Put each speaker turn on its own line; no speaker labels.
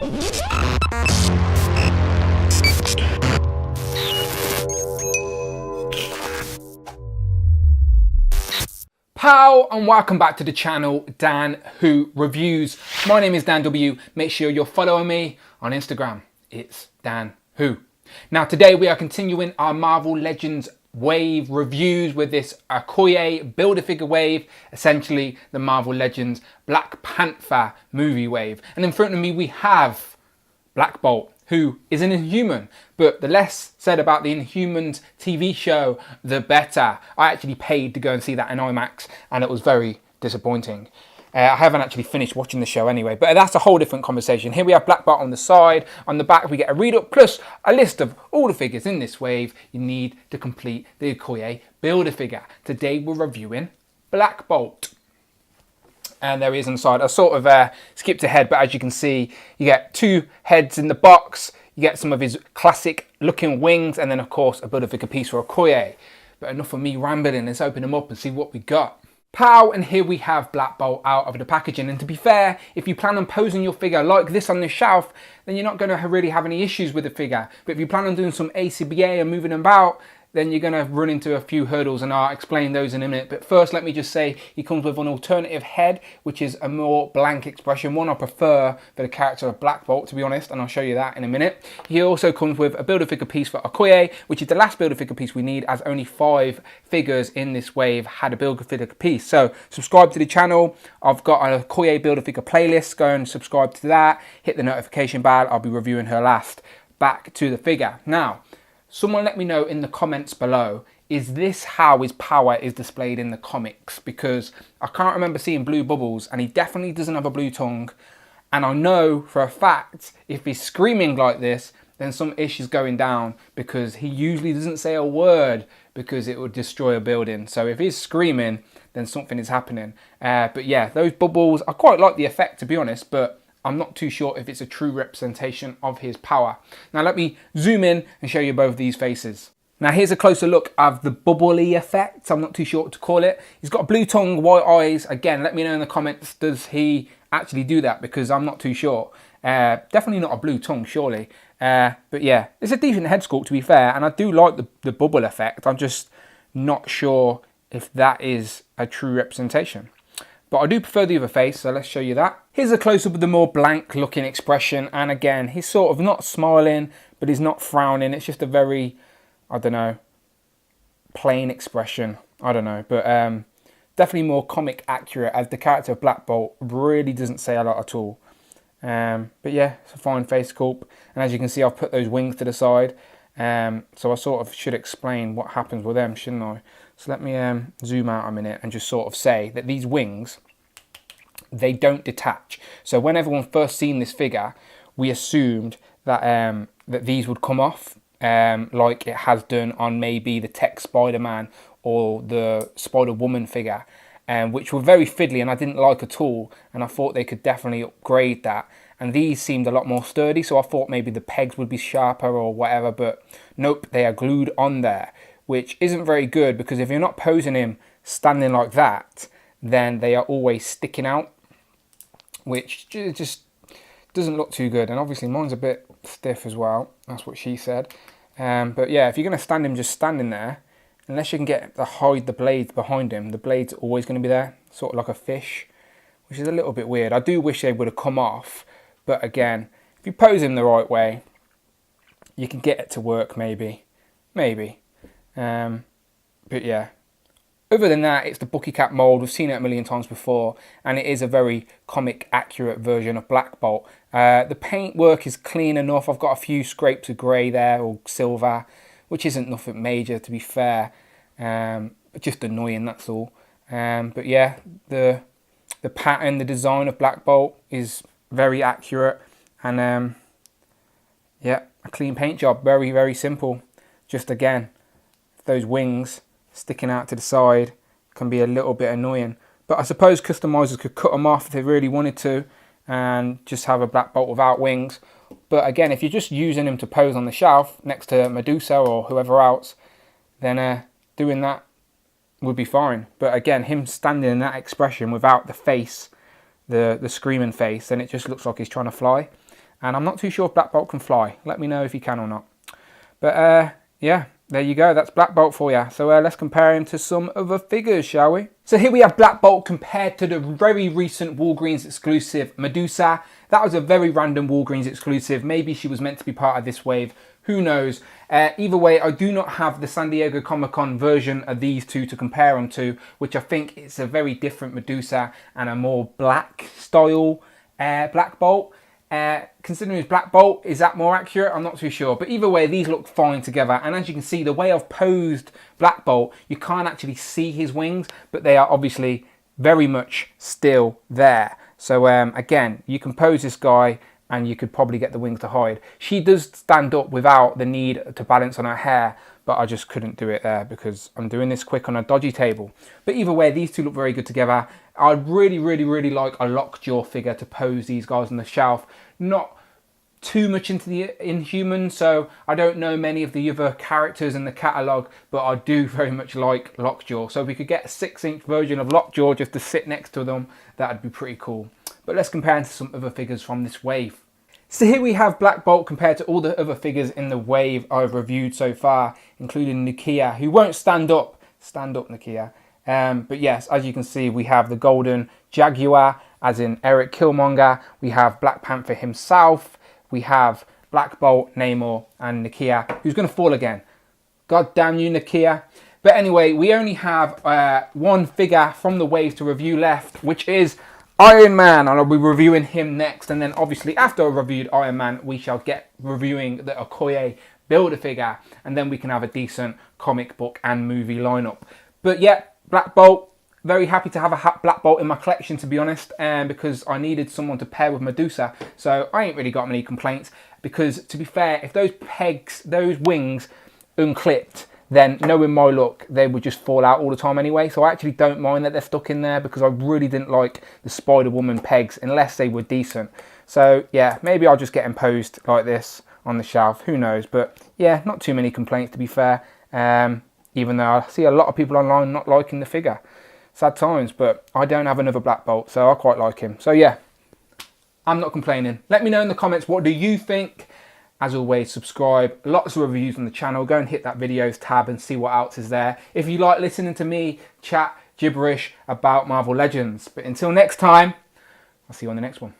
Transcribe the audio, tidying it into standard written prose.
Pow, and welcome back to the channel, Dan Who Reviews. My name is Dan W. Make sure you're following me on Instagram. It's Dan Who. Now today we are continuing our Marvel Legends wave reviews with this Okoye Build-A-Figure wave, essentially the Marvel Legends Black Panther movie wave. And in front of me we have Black Bolt, who is an Inhuman, but the less said about the Inhumans TV show, the better. I actually paid to go and see that in IMAX, and it was very disappointing. I haven't actually finished watching the show anyway, but that's a whole different conversation. Here we have Black Bolt on the side. On the back, we get a read-up, plus a list of all the figures in this wave you need to complete the Okoye Build-A-Figure. Today, we're reviewing Black Bolt. And there he is inside. I sort of skipped ahead, but as you can see, you get two heads in the box. You get some of his classic looking wings, and then of course a Build-A-Figure piece for Okoye. But enough of me rambling, let's open them up and see what we got. Pow, and here we have Black Bolt out of the packaging. And to be fair, if you plan on posing your figure like this on the shelf, then you're not going to really have any issues with the figure. But if you plan on doing some ACBA and moving them about, then you're going to run into a few hurdles, and I'll explain those in a minute. But first, let me just say he comes with an alternative head, which is a more blank expression, one I prefer for the character of Black Bolt, to be honest, and I'll show you that in a minute. He also comes with a Build-A-Figure piece for Okoye, which is the last Build-A-Figure piece we need, as only 5 figures in this wave had a Build-A-Figure piece. So subscribe to the channel. I've got a Okoye Build-A-Figure playlist. Go and subscribe to that. Hit the notification bell. I'll be reviewing her last. Back to the figure. Now, someone let me know in the comments below, is this how his power is displayed in the comics? Because I can't remember seeing blue bubbles, and he definitely doesn't have a blue tongue. And I know for a fact, if he's screaming like this, then some issue's going down, because he usually doesn't say a word because it would destroy a building. So if he's screaming, then something is happening. But yeah, those bubbles, I quite like the effect, to be honest, but I'm not too sure if it's a true representation of his power. Now let me zoom in and show you both these faces. Now here's a closer look of the bubbly effect. I'm not too sure what to call it. He's got blue tongue, white eyes. Again, let me know in the comments, does he actually do that? Because I'm not too sure. Definitely not a blue tongue, surely. But yeah, it's a decent head sculpt, to be fair. And I do like the bubble effect. I'm just not sure if that is a true representation. But I do prefer the other face, so let's show you that. Here's a close-up of the more blank looking expression. And again, he's sort of not smiling, but he's not frowning. It's just a very, I don't know, plain expression. I don't know, but definitely more comic accurate, as the character of Black Bolt really doesn't say a lot at all. But yeah, it's a fine face sculpt. And as you can see, I've put those wings to the side. So I sort of should explain what happens with them, shouldn't I? So let me zoom out a minute and just sort of say that these wings, they don't detach. So when everyone first seen this figure, we assumed that that these would come off, like it has done on maybe the Tech Spider-Man or the Spider-Woman figure, which were very fiddly and I didn't like at all. And I thought they could definitely upgrade that. And these seemed a lot more sturdy, so I thought maybe the pegs would be sharper or whatever, but nope, they are glued on there, which isn't very good, because if you're not posing him standing like that, then they are always sticking out, which just doesn't look too good. And obviously mine's a bit stiff as well, that's what she said. But yeah, if you're going to stand him just standing there, unless you can get to hide the blades behind him, the blades are always going to be there, sort of like a fish, which is a little bit weird. I do wish they would have come off. But again, if you pose him the right way, you can get it to work, maybe. But yeah, other than that, it's the Bucky Cap mold. We've seen it a million times before, and it is a very comic accurate version of Black Bolt. The paintwork is clean enough. I've got a few scrapes of grey there, or silver, which isn't nothing major, to be fair. Just annoying, that's all. But yeah, the pattern, the design of Black Bolt is very accurate, and yeah, a clean paint job. Very, very simple. Just again, those wings sticking out to the side can be a little bit annoying, but I suppose customizers could cut them off if they really wanted to and just have a Black Bolt without wings. But again, if you're just using him to pose on the shelf next to Medusa or whoever else, then doing that would be fine. But again, him standing in that expression without the face, the screaming face, then it just looks like he's trying to fly. And I'm not too sure if Black Bolt can fly. Let me know if he can or not. But yeah, there you go. That's Black Bolt for you. So let's compare him to some other figures, shall we? So here we have Black Bolt compared to the very recent Walgreens exclusive Medusa. That was a very random Walgreens exclusive. Maybe she was meant to be part of this wave. Who knows? Either way, I do not have the San Diego Comic-Con version of these two to compare them to, which I think is a very different Medusa and a more black style Black Bolt. Considering it's Black Bolt, is that more accurate? I'm not too sure. But either way, these look fine together. And as you can see, the way I've posed Black Bolt, you can't actually see his wings, but they are obviously very much still there. So again, you can pose this guy and you could probably get the wings to hide. She does stand up without the need to balance on her hair, but I just couldn't do it there because I'm doing this quick on a dodgy table. But either way, these two look very good together. I'd really like a Lockjaw figure to pose these guys on the shelf. Not too much into the Inhuman, so I don't know many of the other characters in the catalogue, but I do very much like Lockjaw. So if we could get a 6-inch version of Lockjaw just to sit next to them, that'd be pretty cool. But let's compare him to some other figures from this wave. So here we have Black Bolt compared to all the other figures in the wave I've reviewed so far, including Nakia, who won't stand up. Stand up, Nakia. But yes, as you can see, we have the Golden Jaguar, as in Eric Killmonger. We have Black Panther himself. We have Black Bolt, Namor, and Nakia, who's going to fall again. God damn you, Nakia. But anyway, we only have one figure from the wave to review left, which is Iron Man, and I'll be reviewing him next. And then obviously after I've reviewed Iron Man, we shall get reviewing the Okoye Build-A-Figure, and then we can have a decent comic book and movie lineup. But yeah, Black Bolt, very happy to have a Black Bolt in my collection, to be honest, because I needed someone to pair with Medusa. So I ain't really got many complaints, because to be fair, if those pegs, those wings unclipped, then knowing my look, they would just fall out all the time anyway. So I actually don't mind that they're stuck in there, because I really didn't like the Spider-Woman pegs unless they were decent. So yeah, maybe I'll just get them posed like this on the shelf, who knows. But yeah, not too many complaints, to be fair, even though I see a lot of people online not liking the figure. Sad times, but I don't have another Black Bolt, so I quite like him. So yeah, I'm not complaining. Let me know in the comments, what do you think? As always, subscribe. Lots of reviews on the channel. Go and hit that videos tab and see what else is there. If you like listening to me chat gibberish about Marvel Legends. But until next time, I'll see you on the next one.